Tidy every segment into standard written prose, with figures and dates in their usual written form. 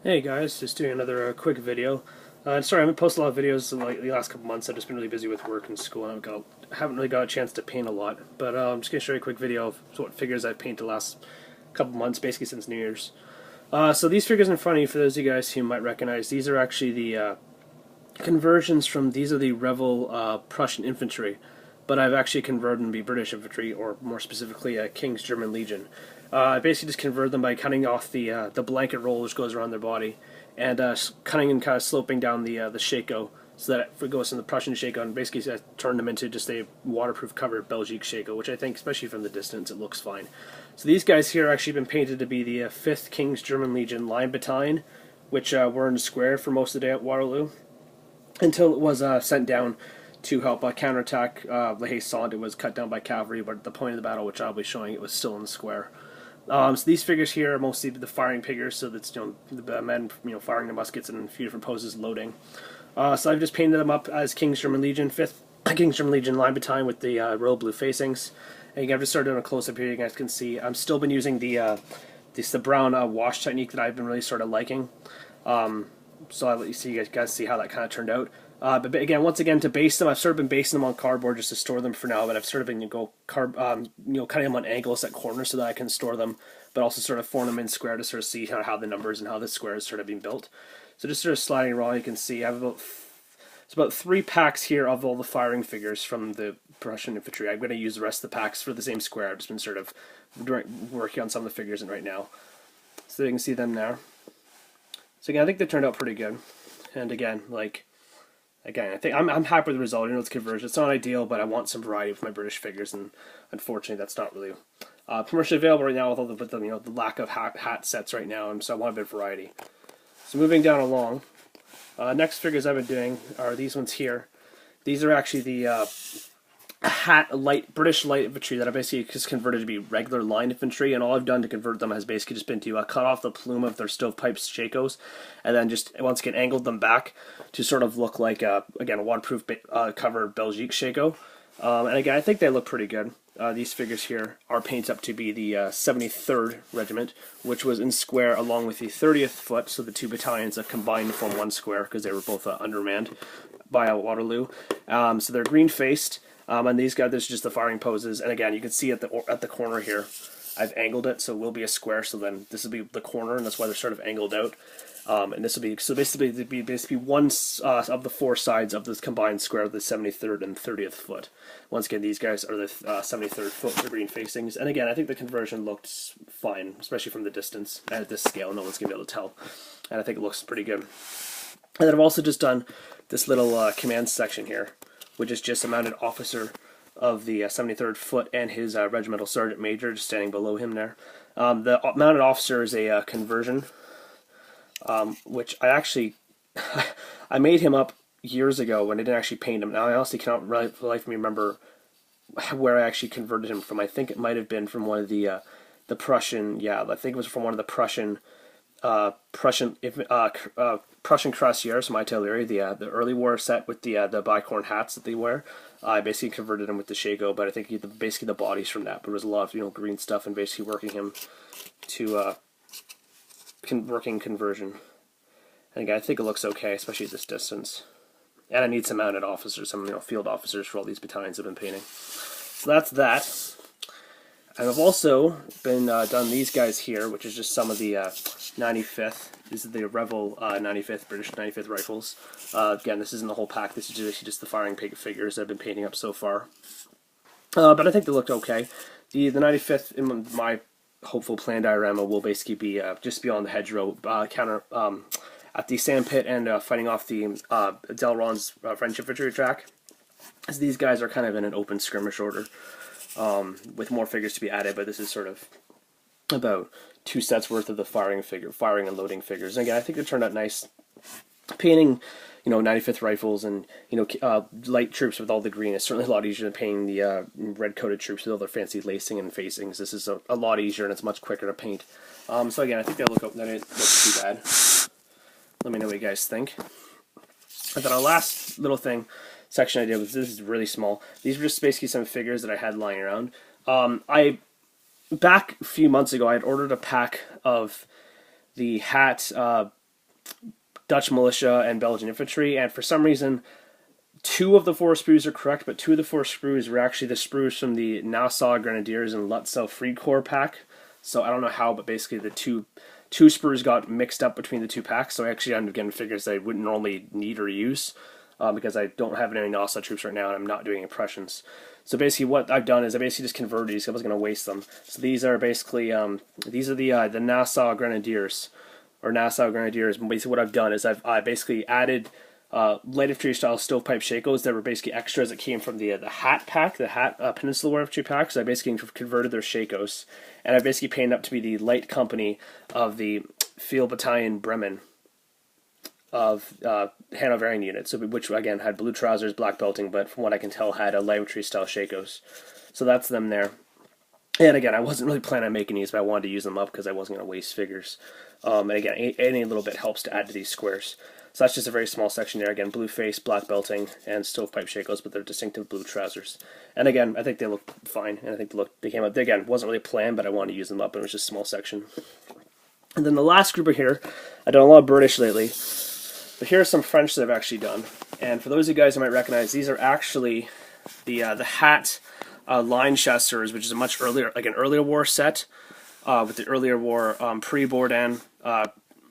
Hey guys, just doing another quick video. Sorry, I haven't posted a lot of videos in like the last couple months. I've just been really busy with work and school, and haven't really got a chance to paint a lot. But I'm just gonna show you a quick video of what figures I've painted the last couple months, basically since New Year's. So these figures in front of you, for those of you guys who might recognize, these are actually the conversions from. These are the Revel Prussian infantry, but I've actually converted them to be British infantry, or more specifically, King's German Legion. I basically just convert them by cutting off the blanket roll which goes around their body, and cutting and kind of sloping down the shako so that it goes in the Prussian shako, and basically I turn them into just a waterproof covered Belgique shako, which I think, especially from the distance, it looks fine. So these guys here actually been painted to be the 5th King's German Legion Line Battalion, which were in the square for most of the day at Waterloo, until it was sent down to help counterattack La Haye-Saint. It was cut down by cavalry, but at the point of the battle, which I'll be showing, it was still in the square. So these figures here are mostly the firing figures, so that's the men firing the muskets in a few different poses, loading. So I've just painted them up as King's German Legion, 5th King's German Legion Line Battalion with the royal blue facings. And I've just started on a close up here. You guys can see I'm still been using the brown wash technique that I've been really sort of liking. So I'll let you see, you guys see how that kind of turned out. But again, once again, to base them, I've sort of been basing them on cardboard just to store them for now. But I've sort of been cutting them on angles at corners so that I can store them, but also sort of form them in square to sort of see how the numbers and how the square is sort of being built. So just sort of sliding around, you can see I have about 3 packs here of all the firing figures from the Prussian infantry. I'm going to use the rest of the packs for the same square. I've just been sort of working on some of the figures in right now, so you can see them there. So again, I think they turned out pretty good. And again, I think I'm happy with the result. It's conversion. It's not ideal, but I want some variety with my British figures, and unfortunately, that's not really commercially available right now with all the lack of hat sets right now, and so I want a bit of variety. So moving down along, next figures I've been doing are these ones here. These are actually the British light infantry that I basically just converted to be regular line infantry, and all I've done to convert them has basically just been to cut off the plume of their stovepipes shakos, and then just once again angled them back to sort of look like again a waterproof covered Belgique shako. And again, I think they look pretty good. These figures here are painted up to be the 73rd Regiment, which was in square along with the 30th Foot, so the 2 battalions that combined to form one square because they were both undermanned by Waterloo. So they're green-faced. And these guys, this is just the firing poses. And again, you can see at the corner here, I've angled it so it will be a square. So then this will be the corner, and that's why they're sort of angled out. And this will be basically one of the 4 sides of this combined square of the 73rd and 30th Foot. Once again, these guys are the 73rd Foot for green facings. And again, I think the conversion looked fine, especially from the distance. And at this scale, no one's gonna be able to tell. And I think it looks pretty good. And then I've also just done this little command section here, which is just a mounted officer of the 73rd Foot and his regimental sergeant major just standing below him there. The mounted officer is a conversion, which I actually I made him up years ago when I didn't actually paint him. Now I honestly cannot for the life of me remember where I actually converted him from. I think it might have been from one of the Prussian, yeah, I think it was from one of the Prussian cuirassiers from artillery, the early war set with the bicorn hats that they wear. I basically converted him with the shako, but I think basically the body's from that. But there was a lot of green stuff and basically working him to working conversion. And again, I think it looks okay, especially at this distance. And I need some mounted officers, some field officers for all these battalions I've been painting. So that's that. And I've also been done these guys here, which is just some of the 95th. These are the Revel 95th, British 95th rifles. Again, this isn't the whole pack. This is just the firing figures I've been painting up so far. But I think they looked okay. The 95th, in my hopeful plan diorama, will basically be just beyond the hedgerow, at the sandpit and fighting off the Delron's French infantry track. As these guys are kind of in an open skirmish order. With more figures to be added, but this is sort of about 2 sets worth of the firing and loading figures. And again, I think it turned out nice. Painting, 95th rifles and light troops with all the green is certainly a lot easier than painting the red-coated troops with all their fancy lacing and facings. This is a lot easier and it's much quicker to paint. So again, I think they don't look too bad. Let me know what you guys think. And then our last little section I did was, this is really small. These were just basically some figures that I had lying around. Back a few months ago, I had ordered a pack of the hat Dutch militia and Belgian infantry, and for some reason, 2 of the 4 sprues are correct, but 2 of the 4 sprues were actually the sprues from the Nassau Grenadiers and Lutzow Free Corps pack. So I don't know how, but basically the two sprues got mixed up between the 2 packs. So I actually ended up getting figures that I wouldn't normally need or use because I don't have any Nassau troops right now, and I'm not doing impressions. So basically, what I've done is I basically just converted these. I was going to waste them. So these are basically these are the Nassau Grenadiers, or Nassau Grenadiers. And basically, what I've done is I basically added light infantry style stovepipe shakos that were basically extras that came from the hat pack, the hat Peninsula War infantry pack. So I basically converted their shakos, and I basically painted up to be the light company of the Field Battalion Bremen of Hanoverian units, so which again had blue trousers, black belting, but from what I can tell had a light infantry style shakos. So that's them there. And again, I wasn't really planning on making these, but I wanted to use them up because I wasn't going to waste figures. And again, any little bit helps to add to these squares. So that's just a very small section there. Again, blue face, black belting, and stovepipe shakos, but they're distinctive blue trousers. And again, I think they look fine, and I think they came out. Again, wasn't really planned, but I wanted to use them up, and it was just a small section. And then the last group of here, I've done a lot of British lately, but here are some French that I've actually done. And for those of you guys who might recognize, these are actually the hat line chasseurs, which is a much earlier, like an earlier war set with the earlier war pre-Bourdain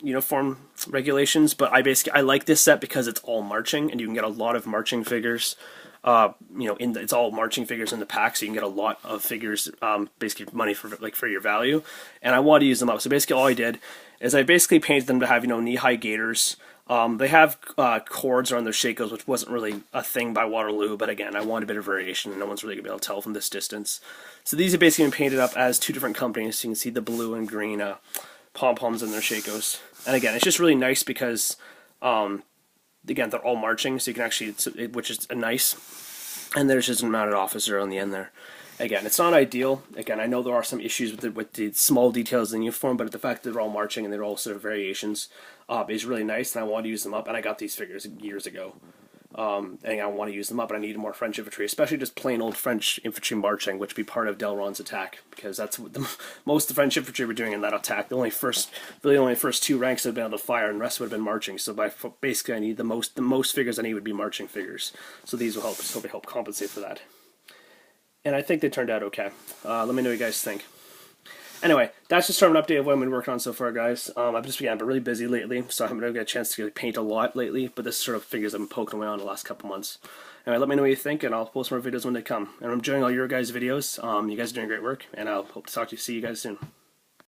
uniform regulations. But I like this set because it's all marching, and you can get a lot of marching figures. It's all marching figures in the pack, so you can get a lot of figures, basically money for your value. And I wanted to use them up, so basically all I did is I basically painted them to have knee-high gaiters. They have cords around their shakos, which wasn't really a thing by Waterloo, but again, I wanted a bit of variation, and no one's really going to be able to tell from this distance. So these have basically been painted up as 2 different companies, so you can see the blue and green pom-poms in their shakos. And again, it's just really nice because, again, they're all marching, so you can actually, which is nice. And there's just a mounted officer on the end there. Again, it's not ideal. Again, I know there are some issues with the small details in the uniform, but the fact that they're all marching and they're all sort of variations is really nice, and I wanted to use them up, and I got these figures years ago. And I want to use them up, and I needed more French infantry, especially just plain old French infantry marching, which would be part of Delron's attack, because that's what most of the French infantry were doing in that attack. The only first 2 ranks that had been able to fire, and the rest would have been marching. So basically, I need the most figures I need would be marching figures. So these will help compensate for that. And I think they turned out okay. Let me know what you guys think. Anyway, that's just sort of an update of what I've been working on so far, guys. I've been really busy lately, so I haven't really got a chance to paint a lot lately, but this sort of figures I've been poking away on the last couple months. Anyway, let me know what you think, and I'll post more videos when they come. And I'm enjoying all your guys' videos. You guys are doing great work, and I'll hope to see you guys soon.